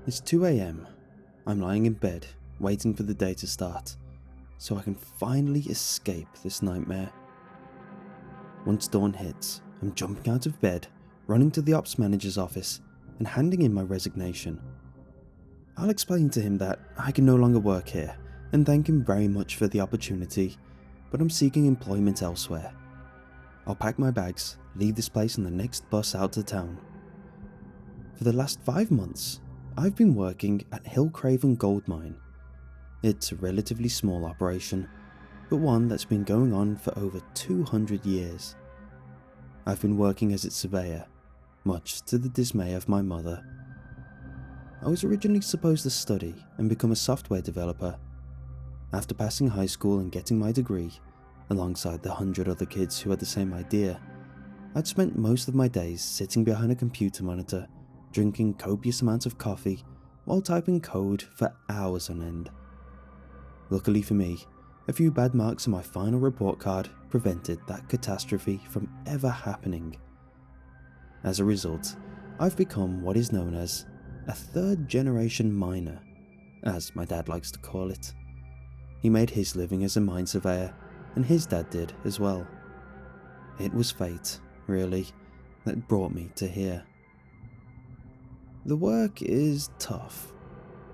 It's 2 a.m. I'm lying in bed, waiting for the day to start, so I can finally escape this nightmare. Once dawn hits, I'm jumping out of bed, running to the ops manager's office, and handing in my resignation. I'll explain to him that I can no longer work here, and thank him very much for the opportunity, but I'm seeking employment elsewhere. I'll pack my bags, leave this place on the next bus out to town. For the last 5 months, I've been working at Hillcraven Gold Mine. It's a relatively small operation, but one that's been going on for over 200 years. I've been working as its surveyor, much to the dismay of my mother. I was originally supposed to study and become a software developer. After passing high school and getting my degree, alongside the 100 other kids who had the same idea, I'd spent most of my days sitting behind a computer monitor, drinking copious amounts of coffee while typing code for hours on end. Luckily for me, a few bad marks on my final report card prevented that catastrophe from ever happening. As a result, I've become what is known as a third-generation miner, as my dad likes to call it. He made his living as a mine surveyor, and his dad did as well. It was fate, really, that brought me to here. The work is tough,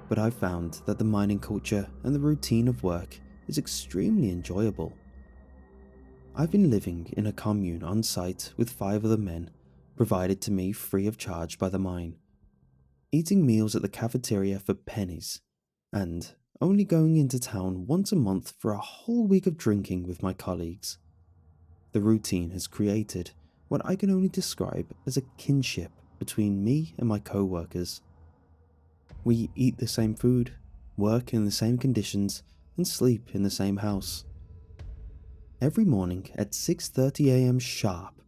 but I've found that the mining culture and the routine of work is extremely enjoyable. I've been living in a commune on site with 5 other men, provided to me free of charge by the mine, eating meals at the cafeteria for pennies, and only going into town once a month for a whole week of drinking with my colleagues. The routine has created what I can only describe as a kinship between me and my co-workers. We eat the same food, work in the same conditions, and sleep in the same house. Every morning at 6:30 a.m. sharp,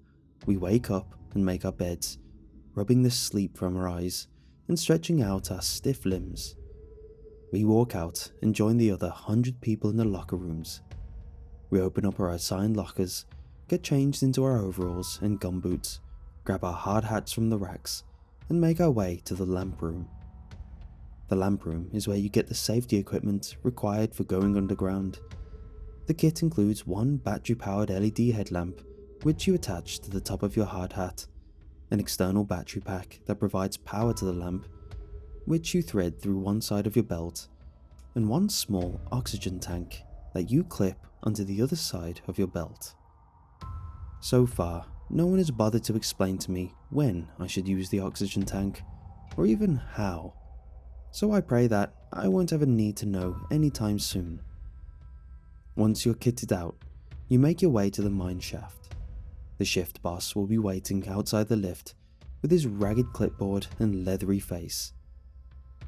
we wake up and make our beds, rubbing the sleep from our eyes and stretching out our stiff limbs. We walk out and join the other 100 people in the locker rooms. We open up our assigned lockers, get changed into our overalls and gumboots, grab our hard hats from the racks, and make our way to the lamp room. The lamp room is where you get the safety equipment required for going underground. The kit includes one battery-powered LED headlamp, which you attach to the top of your hard hat, an external battery pack that provides power to the lamp, which you thread through one side of your belt, and one small oxygen tank that you clip onto the other side of your belt. So far, no one has bothered to explain to me when I should use the oxygen tank, or even how, so I pray that I won't have a need to know anytime soon. Once you're kitted out, you make your way to the mine shaft. The shift boss will be waiting outside the lift with his ragged clipboard and leathery face.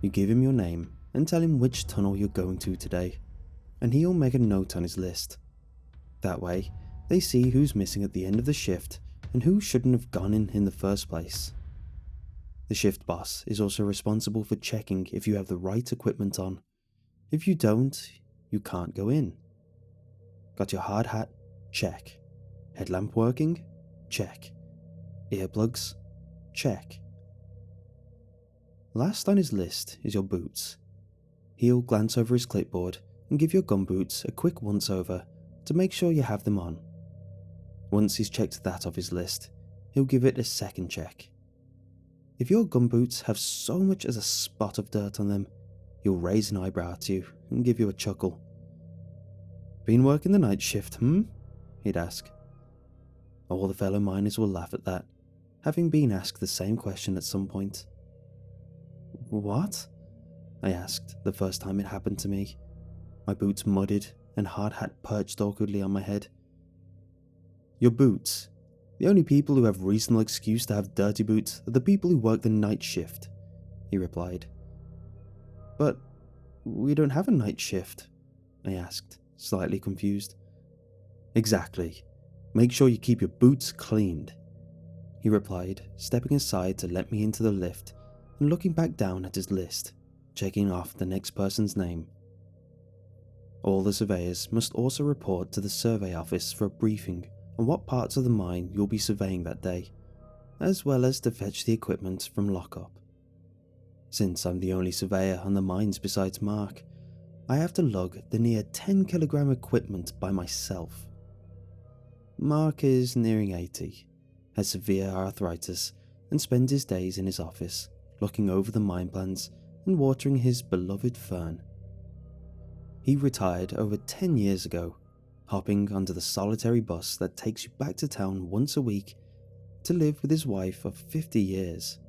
You give him your name and tell him which tunnel you're going to today, and he'll make a note on his list. That way, they see who's missing at the end of the shift and who shouldn't have gone in the first place. The shift boss is also responsible for checking if you have the right equipment on. If you don't, you can't go in. Got your hard hat? Check. Headlamp working? Check. Earplugs? Check. Last on his list is your boots. He'll glance over his clipboard and give your gumboots a quick once-over to make sure you have them on. Once he's checked that off his list, he'll give it a second check. If your gumboots have so much as a spot of dirt on them, he'll raise an eyebrow at you and give you a chuckle. "Been working the night shift, he'd ask. All the fellow miners will laugh at that, having been asked the same question at some point. "What?" I asked the first time it happened to me, my boots muddied and hard hat perched awkwardly on my head. "Your boots. The only people who have reasonable excuse to have dirty boots are the people who work the night shift," he replied. "But we don't have a night shift," I asked, slightly confused. "Exactly. Make sure you keep your boots cleaned," he replied, stepping aside to let me into the lift and looking back down at his list, checking off the next person's name. All the surveyors must also report to the survey office for a briefing on what parts of the mine you'll be surveying that day, as well as to fetch the equipment from lockup. Since I'm the only surveyor on the mines besides Mark, I have to lug the near 10 kilogram equipment by myself. Mark is nearing 80, has severe arthritis, and spends his days in his office, looking over the mine plans and watering his beloved fern. He retired over 10 years ago, hopping onto the solitary bus that takes you back to town once a week to live with his wife of 50 years.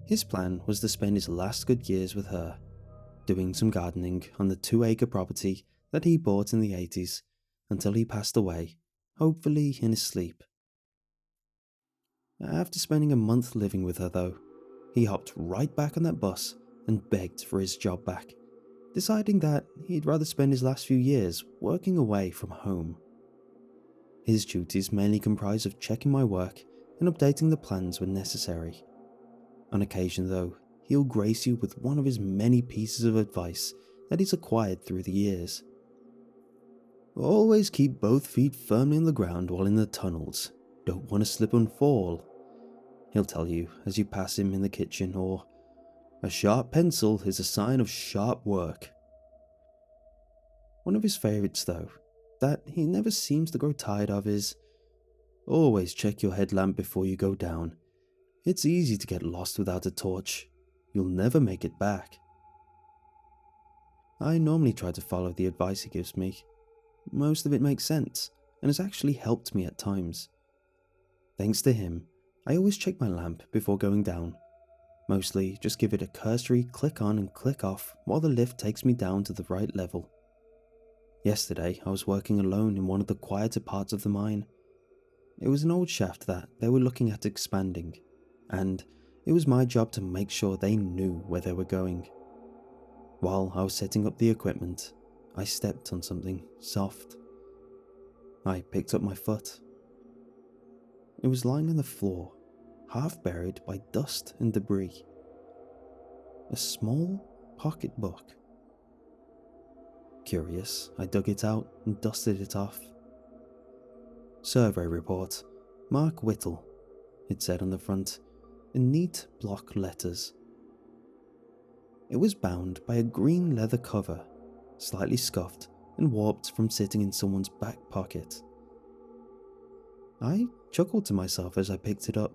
His plan was to spend his last good years with her, doing some gardening on the 2-acre property that he bought in the 80s until he passed away, hopefully in his sleep. After spending a month living with her though, he hopped right back on that bus and begged for his job back, deciding that he'd rather spend his last few years working away from home. His duties mainly comprise of checking my work and updating the plans when necessary. On occasion though, he'll grace you with one of his many pieces of advice that he's acquired through the years. Always keep both feet firmly on the ground while in the tunnels. Don't want to slip and fall, he'll tell you as you pass him in the kitchen, or a sharp pencil is a sign of sharp work. One of his favourites though, that he never seems to grow tired of, is always check your headlamp before you go down. It's easy to get lost without a torch. You'll never make it back. I normally try to follow the advice he gives me. Most of it makes sense and has actually helped me at times. Thanks to him, I always check my lamp before going down. Mostly just give it a cursory click on and click off while the lift takes me down to the right level. Yesterday I was working alone in one of the quieter parts of the mine. It was an old shaft that they were looking at expanding, and it was my job to make sure they knew where they were going. While I was setting up the equipment, I stepped on something soft. I picked up my foot. It was lying on the floor, half buried by dust and debris. A small pocketbook. Curious, I dug it out and dusted it off. Survey report, Mark Whittle, it said on the front, in neat block letters. It was bound by a green leather cover, slightly scuffed and warped from sitting in someone's back pocket. I chuckled to myself as I picked it up.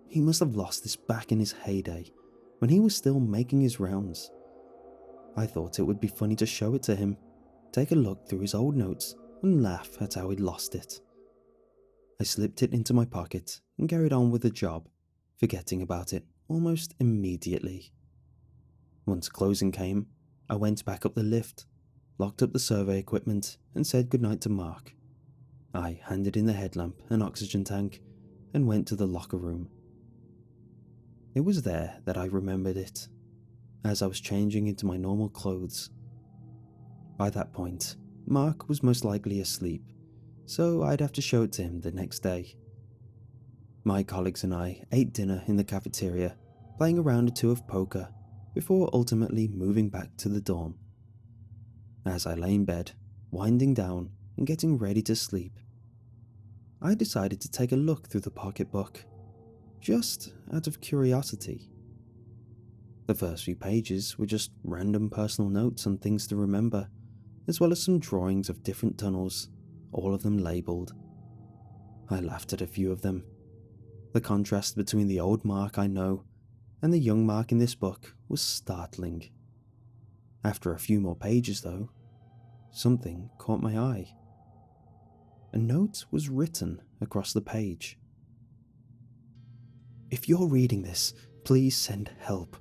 He must have lost this back in his heyday, when he was still making his rounds. I thought it would be funny to show it to him, take a look through his old notes and laugh at how he'd lost it. I slipped it into my pocket and carried on with the job, forgetting about it almost immediately. Once closing came, I went back up the lift, locked up the survey equipment and said goodnight to Mark. I handed in the headlamp and oxygen tank and went to the locker room. It was there that I remembered it, as I was changing into my normal clothes. By that point, Mark was most likely asleep, so I'd have to show it to him the next day. My colleagues and I ate dinner in the cafeteria, playing a round or two of poker, before ultimately moving back to the dorm. As I lay in bed, winding down and getting ready to sleep, I decided to take a look through the pocketbook, just out of curiosity. The first few pages were just random personal notes on things to remember, as well as some drawings of different tunnels, all of them labelled. I laughed at a few of them. The contrast between the old Mark I know and the young Mark in this book was startling. After a few more pages though, something caught my eye. A note was written across the page. If you're reading this, please send help.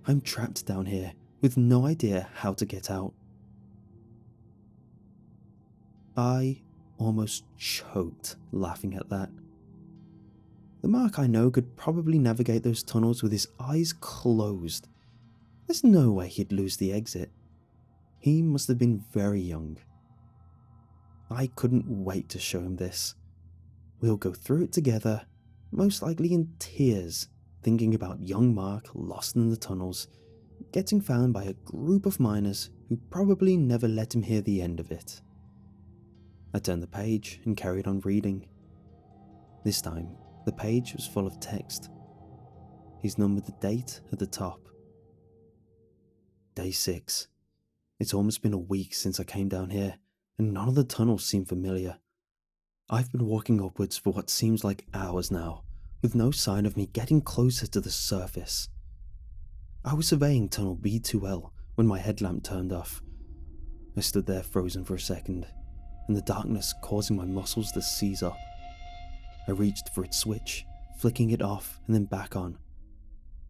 I'm trapped down here with no idea how to get out. I almost choked laughing at that. The Mark I know could probably navigate those tunnels with his eyes closed. There's no way he'd lose the exit. He must have been very young. I couldn't wait to show him this. We'll go through it together, most likely in tears, thinking about young Mark lost in the tunnels, getting found by a group of miners who probably never let him hear the end of it. I turned the page and carried on reading. This time, the page was full of text. He's numbered the date at the top. Day 6. It's almost been a week since I came down here, and none of the tunnels seem familiar. I've been walking upwards for what seems like hours now, with no sign of me getting closer to the surface. I was surveying tunnel B2L when my headlamp turned off. I stood there frozen for a second, and the darkness causing my muscles to seize up. I reached for its switch, flicking it off and then back on.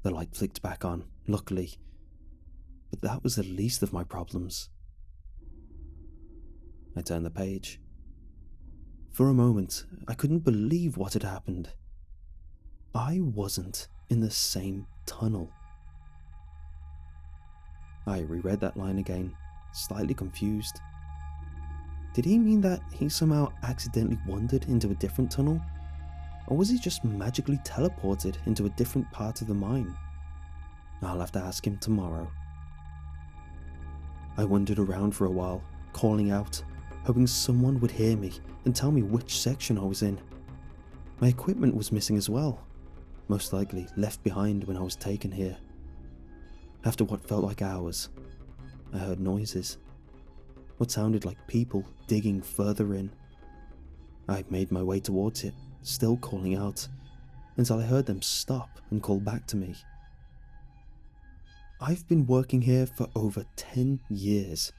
The light flicked back on, luckily, but that was the least of my problems. I turned the page. For a moment, I couldn't believe what had happened. I wasn't in the same tunnel. I reread that line again, slightly confused. Did he mean that he somehow accidentally wandered into a different tunnel? Or was he just magically teleported into a different part of the mine? I'll have to ask him tomorrow. I wandered around for a while, calling out, hoping someone would hear me and tell me which section I was in. My equipment was missing as well, most likely left behind when I was taken here. After what felt like hours, I heard noises. What sounded like people digging further in. I made my way towards it, still calling out, until I heard them stop and call back to me. I've been working here for over 10 years.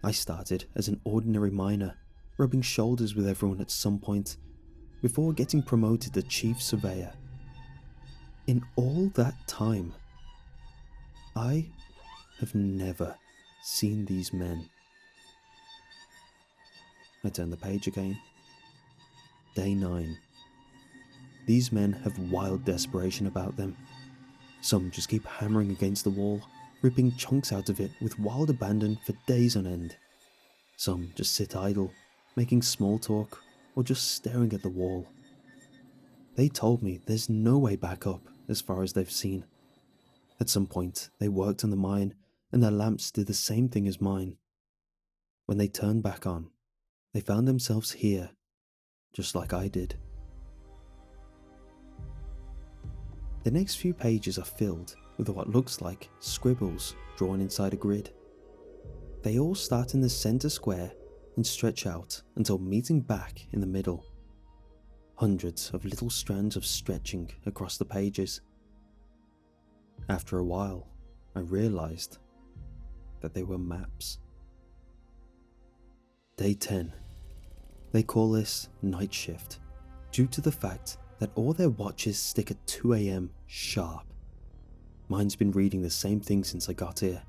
I started as an ordinary miner, rubbing shoulders with everyone at some point, before getting promoted to chief surveyor. In all that time, I have never seen these men. I turned the page again. Day 9. These men have wild desperation about them. Some just keep hammering against the wall, ripping chunks out of it with wild abandon for days on end. Some just sit idle, making small talk, or just staring at the wall. They told me there's no way back up as far as they've seen. At some point, they worked on the mine, and their lamps did the same thing as mine. When they turned back on, they found themselves here, just like I did. The next few pages are filled with what looks like scribbles drawn inside a grid. They all start in the center square and stretch out until meeting back in the middle. Hundreds of little strands of stretching across the pages. After a while, I realized that they were maps. Day 10. They call this night shift due to the fact that all their watches stick at 2 AM sharp. Mine's been reading the same thing since I got here.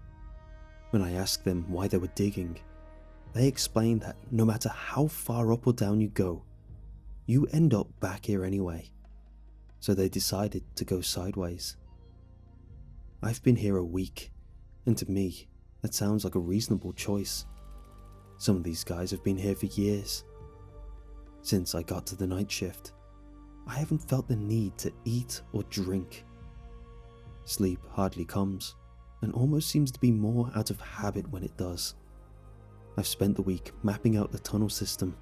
When I asked them why they were digging, they explained that no matter how far up or down you go, you end up back here anyway. So they decided to go sideways. I've been here a week, and to me, that sounds like a reasonable choice. Some of these guys have been here for years. Since I got to the night shift, I haven't felt the need to eat or drink. Sleep hardly comes, and almost seems to be more out of habit when it does. I've spent the week mapping out the tunnel system.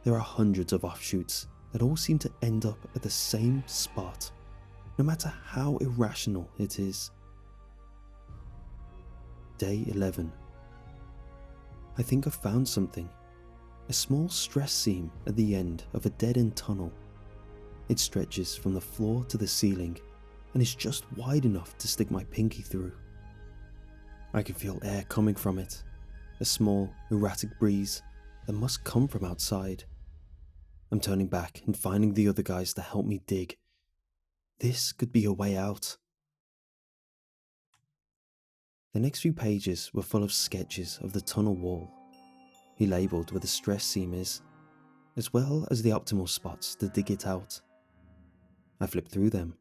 There are hundreds of offshoots that all seem to end up at the same spot, no matter how irrational it is. Day 11. I think I've found something. A small stress seam at the end of a dead-end tunnel. It stretches from the floor to the ceiling and is just wide enough to stick my pinky through. I can feel air coming from it, a small, erratic breeze that must come from outside. I'm turning back and finding the other guys to help me dig. This could be a way out. The next few pages were full of sketches of the tunnel wall. He labelled where the stress seam is, as well as the optimal spots to dig it out. I flipped through them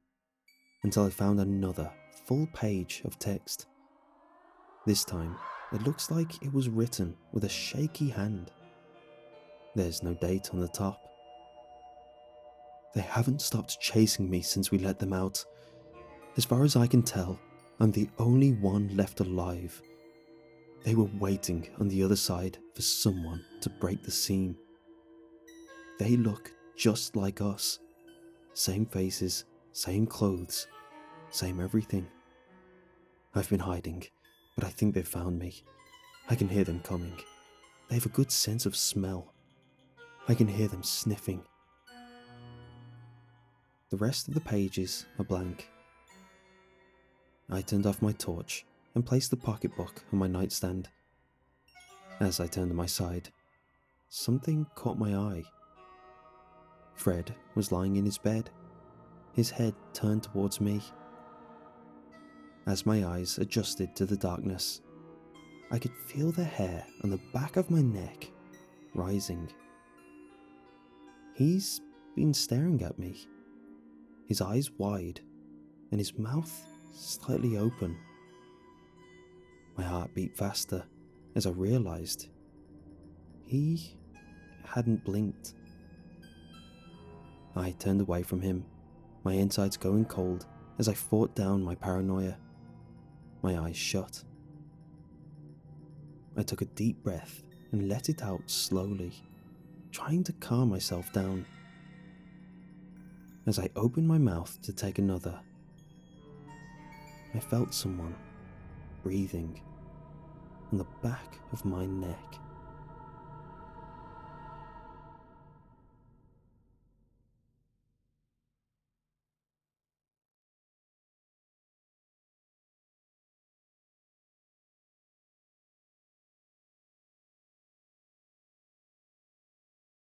until I found another full page of text. This time, it looks like it was written with a shaky hand. There's no date on the top. They haven't stopped chasing me since we let them out. As far as I can tell, I'm the only one left alive. They were waiting on the other side for someone to break the seam. They look just like us. Same faces, same clothes, Same everything. I've been hiding, but I think they've found me. I can hear them coming. They have a good sense of smell. I can hear them sniffing. The rest of the pages are blank. I turned off my torch and placed the pocketbook on my nightstand. As I turned to my side, something caught my eye. Fred was lying in his bed, his head turned towards me. As my eyes adjusted to the darkness, I could feel the hair on the back of my neck rising. He's been staring at me, his eyes wide and his mouth slightly open. My heart beat faster as I realized he hadn't blinked. I turned away from him, my insides going cold as I fought down my paranoia. My eyes shut. I took a deep breath and let it out slowly, trying to calm myself down. As I opened my mouth to take another, I felt someone breathing on the back of my neck.